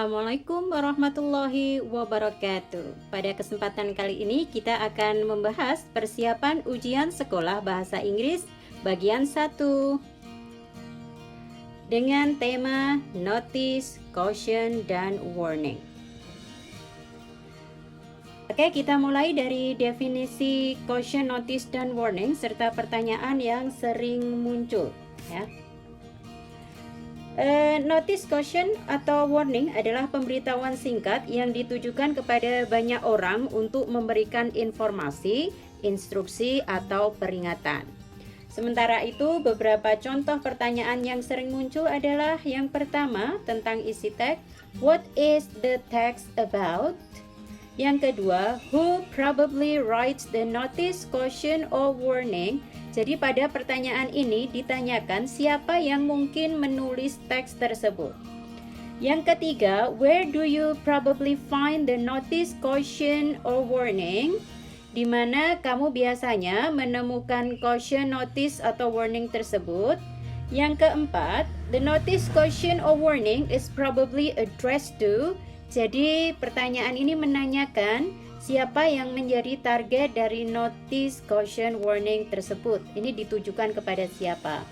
Assalamualaikum warahmatullahi wabarakatuh. Pada kesempatan kali ini kita akan membahas persiapan ujian sekolah bahasa Inggris bagian 1 dengan tema notice, caution, dan warning. Oke, kita mulai dari definisi caution, notice, dan warning serta pertanyaan yang sering muncul ya. Notice, caution, atau warning adalah pemberitahuan singkat yang ditujukan kepada banyak orang untuk memberikan informasi, instruksi, atau peringatan. Sementara itu, beberapa contoh pertanyaan yang sering muncul adalah yang pertama tentang isi teks, what is the text about? Yang kedua, who probably writes the notice, caution, or warning? Jadi pada pertanyaan ini ditanyakan siapa yang mungkin menulis teks tersebut. Yang ketiga, where do you probably find the notice, caution, or warning? Di mana kamu biasanya menemukan caution, notice, atau warning tersebut. Yang keempat, the notice, caution, or warning is probably addressed to. Jadi pertanyaan ini menanyakan siapa yang menjadi target dari notice, caution, warning tersebut. Ini ditujukan kepada siapa.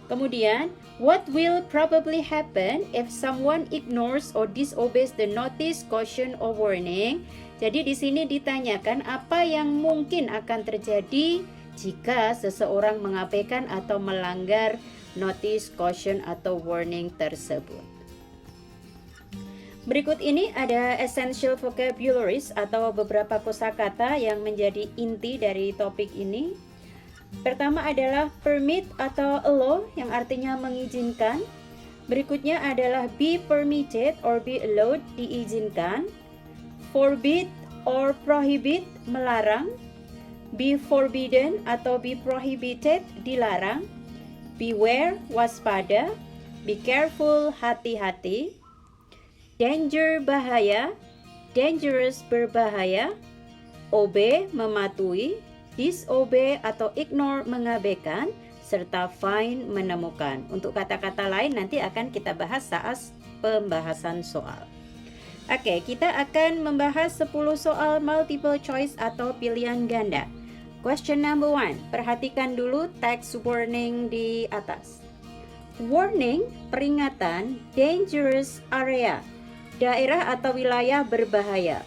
Kemudian, what will probably happen if someone ignores or disobeys the notice, caution, or warning? Jadi di sini ditanyakan apa yang mungkin akan terjadi jika seseorang mengabaikan atau melanggar notice, caution, atau warning tersebut. Berikut ini ada essential vocabularies atau beberapa kosakata yang menjadi inti dari topik ini. Pertama adalah permit atau allow yang artinya mengizinkan. Berikutnya adalah be permitted or be allowed, diizinkan. Forbid or prohibit, melarang. Be forbidden atau be prohibited, dilarang. Beware, waspada. Be careful, hati-hati. Danger, bahaya. Dangerous, berbahaya. Obey, mematuhi. Disobey atau ignore, mengabaikan. Serta find, menemukan. Untuk kata-kata lain nanti akan kita bahas saat pembahasan soal. Oke, kita akan membahas 10 soal multiple choice atau pilihan ganda. Question number 1. Perhatikan dulu text warning di atas. Warning, peringatan, dangerous area, daerah atau wilayah berbahaya.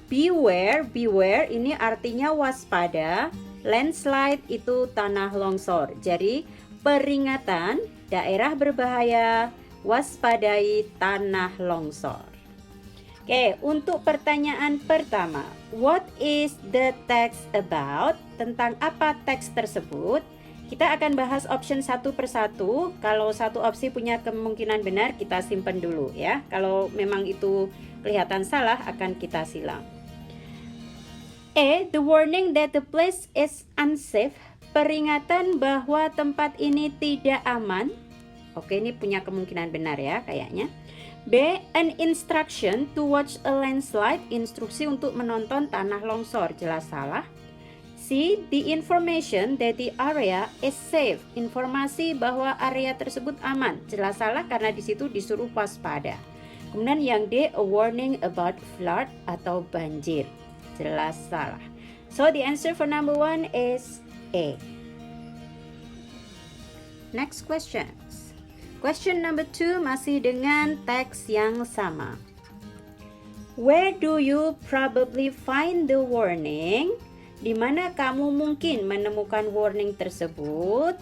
Beware, beware ini artinya waspada. Landslide itu tanah longsor. Jadi peringatan, daerah berbahaya, waspadai tanah longsor. Oke, untuk pertanyaan pertama, what is the text about? Tentang apa teks tersebut? Kita akan bahas option satu persatu. Kalau satu opsi punya kemungkinan benar, kita simpan dulu ya. Kalau memang itu kelihatan salah, akan kita silang. The warning that the place is unsafe. Peringatan bahwa tempat ini tidak aman. Oke, ini punya kemungkinan benar ya kayaknya. B. An instruction to watch a landslide. Instruksi untuk menonton tanah longsor. Jelas salah. C. The information that the area is safe. Informasi bahwa area tersebut aman. Jelas salah karena di situ disuruh waspada. Kemudian yang D. A warning about flood atau banjir. Jelas salah. So the answer for number 1 is A. Next question. Question number 2 masih dengan teks yang sama. Where do you probably find the warning? Di mana kamu mungkin menemukan warning tersebut?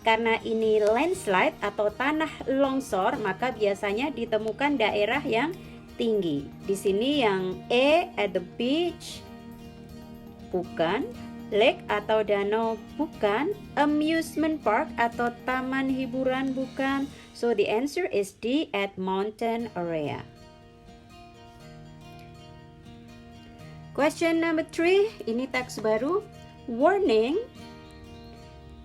Karena ini landslide atau tanah longsor, maka biasanya ditemukan daerah yang tinggi. Di sini yang A, at the beach, bukan. Lake atau danau, bukan. Amusement park atau taman hiburan, bukan. So the answer is D, at mountain area. Question number 3, ini teks baru. Warning,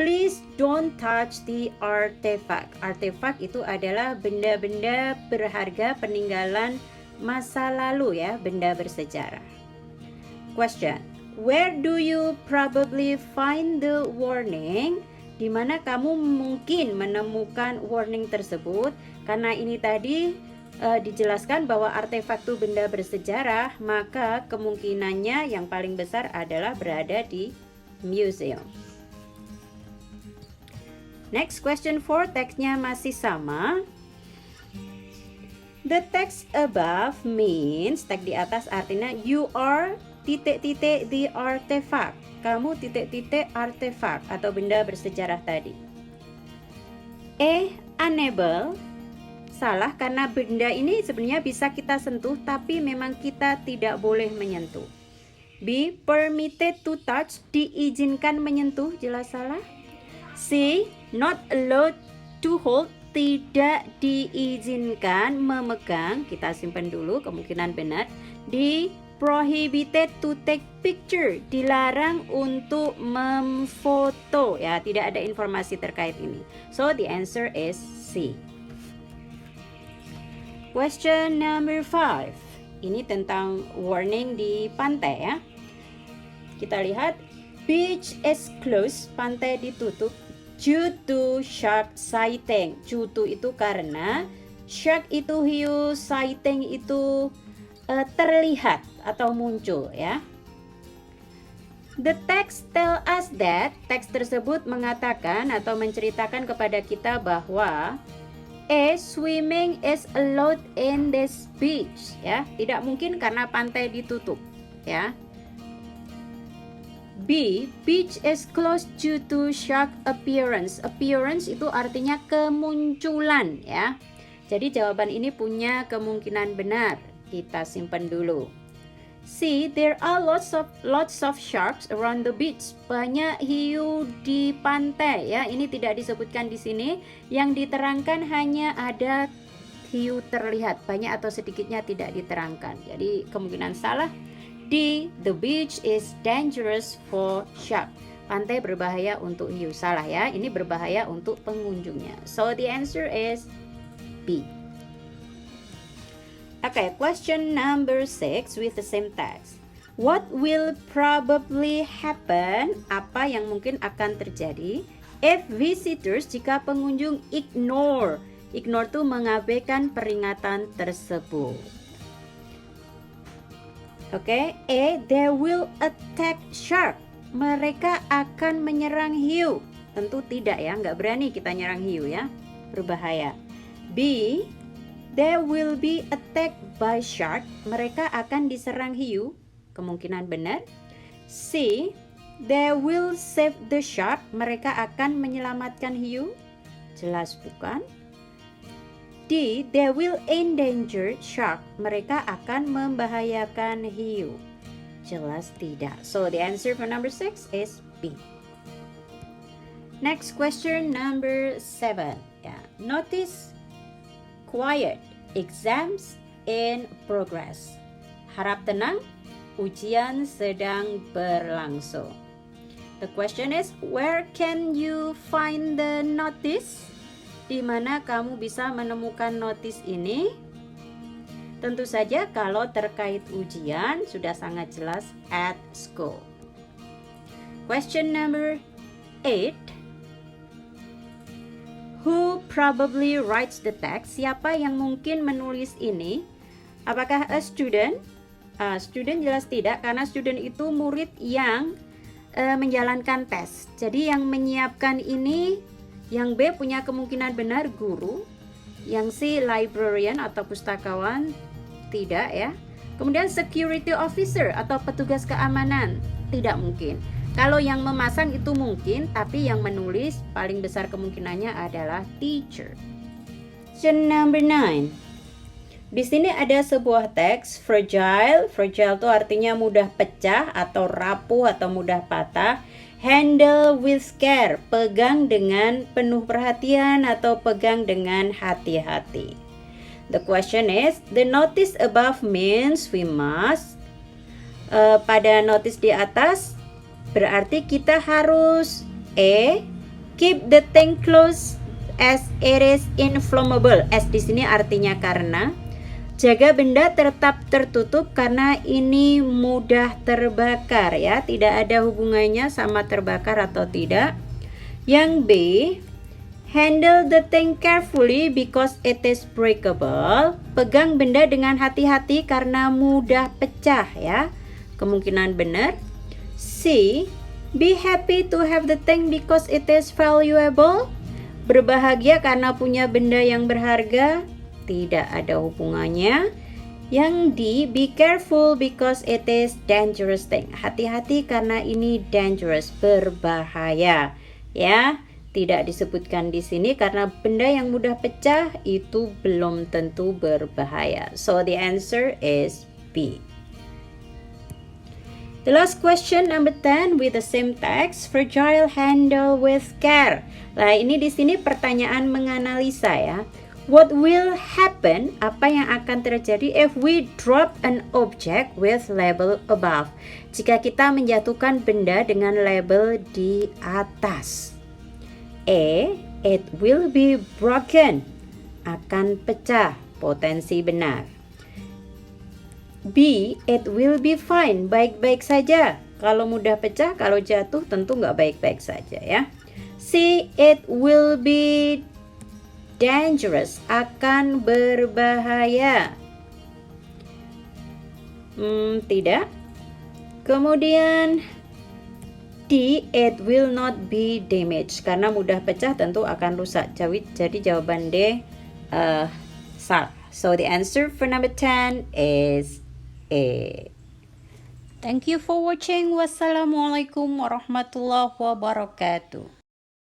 please don't touch the artifact. Artifact itu adalah benda-benda berharga peninggalan masa lalu ya, benda bersejarah. Question, where do you probably find the warning? Di mana kamu mungkin menemukan warning tersebut? Karena ini tadi dijelaskan bahwa artefak itu benda bersejarah, maka kemungkinannya yang paling besar adalah berada di museum. Next question 4, teksnya masih sama. The text above means, teks di atas artinya you are titik-titik the artifact. Kamu titik-titik artefak atau benda bersejarah tadi. Unable, salah karena benda ini sebenarnya bisa kita sentuh tapi memang kita tidak boleh menyentuh. B, permitted to touch, diizinkan menyentuh, jelas salah. C, not allowed to hold, tidak diizinkan memegang, kita simpan dulu, kemungkinan benar. D, prohibited to take picture, dilarang untuk memfoto, ya, tidak ada informasi terkait ini. So the answer is C. Question number 5. Ini tentang warning di pantai, ya. Kita lihat, beach is closed, pantai ditutup due to shark sighting. Due to itu karena, shark itu hiu, sighting itu terlihat atau muncul, ya. The text tell us that, teks tersebut mengatakan atau menceritakan kepada kita bahwa swimming is allowed in this beach, ya. Tidak mungkin karena pantai ditutup, ya. B, beach is closed due to shark appearance. Appearance itu artinya kemunculan, ya. Jadi jawaban ini punya kemungkinan benar. Kita simpan dulu. C, there are lots of sharks around the beach. Banyak hiu di pantai, ya. Ini tidak disebutkan di sini. Yang diterangkan hanya ada hiu terlihat, banyak atau sedikitnya tidak diterangkan. Jadi kemungkinan salah. D, the beach is dangerous for shark. Pantai berbahaya untuk hiu. Salah, ya. Ini berbahaya untuk pengunjungnya. So the answer is B. Okay, question number 6 with the same text. What will probably happen? Apa yang mungkin akan terjadi if visitors, jika pengunjung ignore. Ignore itu mengabaikan peringatan tersebut. Oke, A, they will attack shark. Mereka akan menyerang hiu. Tentu tidak, ya, nggak berani kita nyerang hiu, ya, berbahaya. B, they will be attacked by shark. Mereka akan diserang hiu. Kemungkinan benar. C, they will save the shark. Mereka akan menyelamatkan hiu. Jelas bukan. D, they will endanger shark. Mereka akan membahayakan hiu. Jelas tidak. So the answer for number 6 is B. Next question number 7. Yeah. Notice quiet. Exams in progress. Harap tenang. Ujian sedang berlangsung. The question is, where can you find the notice? Di mana kamu bisa menemukan notis ini? Tentu saja kalau terkait ujian sudah sangat jelas at school. Question number 8. Who probably writes the text? Siapa yang mungkin menulis ini? Apakah a student? Student jelas tidak, karena student itu murid yang menjalankan tes. Jadi yang menyiapkan ini, yang B punya kemungkinan benar guru, yang C librarian atau pustakawan, tidak, ya. Kemudian security officer atau petugas keamanan, tidak mungkin. Kalau yang memasang itu mungkin, tapi yang menulis paling besar kemungkinannya adalah teacher. Question number 9. Di sini ada sebuah teks fragile. Fragile itu artinya mudah pecah atau rapuh atau mudah patah. Handle with care, pegang dengan penuh perhatian atau pegang dengan hati-hati. The question is, the notice above means we must. Pada notice di atas berarti kita harus keep the thing close as it is inflammable. As di sini artinya karena. Jaga benda tetap tertutup karena ini mudah terbakar, ya. Tidak ada hubungannya sama terbakar atau tidak. Yang B, Handle the thing carefully because it is breakable. Pegang benda dengan hati-hati karena mudah pecah ya. Kemungkinan benar. C. Be happy to have the thing because it is valuable. Berbahagia karena punya benda yang berharga. Tidak ada hubungannya. Yang D. Be careful because it is dangerous thing. Hati-hati karena ini dangerous, berbahaya. Ya. Tidak disebutkan di sini karena benda yang mudah pecah itu belum tentu berbahaya. So the answer is B. The last question, number 10, with the same text, fragile handle with care. Nah, ini di sini pertanyaan menganalisa ya. What will happen? Apa yang akan terjadi if we drop an object with label above? Jika kita menjatuhkan benda dengan label di atas. A. It will be broken. Akan pecah. Potensi benar. B. It will be fine. Baik-baik saja. Kalau mudah pecah, kalau jatuh tentu nggak baik-baik saja ya. C. It will be dangerous. Akan berbahaya. Tidak. Kemudian D. It will not be damaged. Karena mudah pecah tentu akan rusak. Jadi jawaban D salah. So the answer for number 10 is A. Thank you for watching. Wassalamualaikum warahmatullahi wabarakatuh.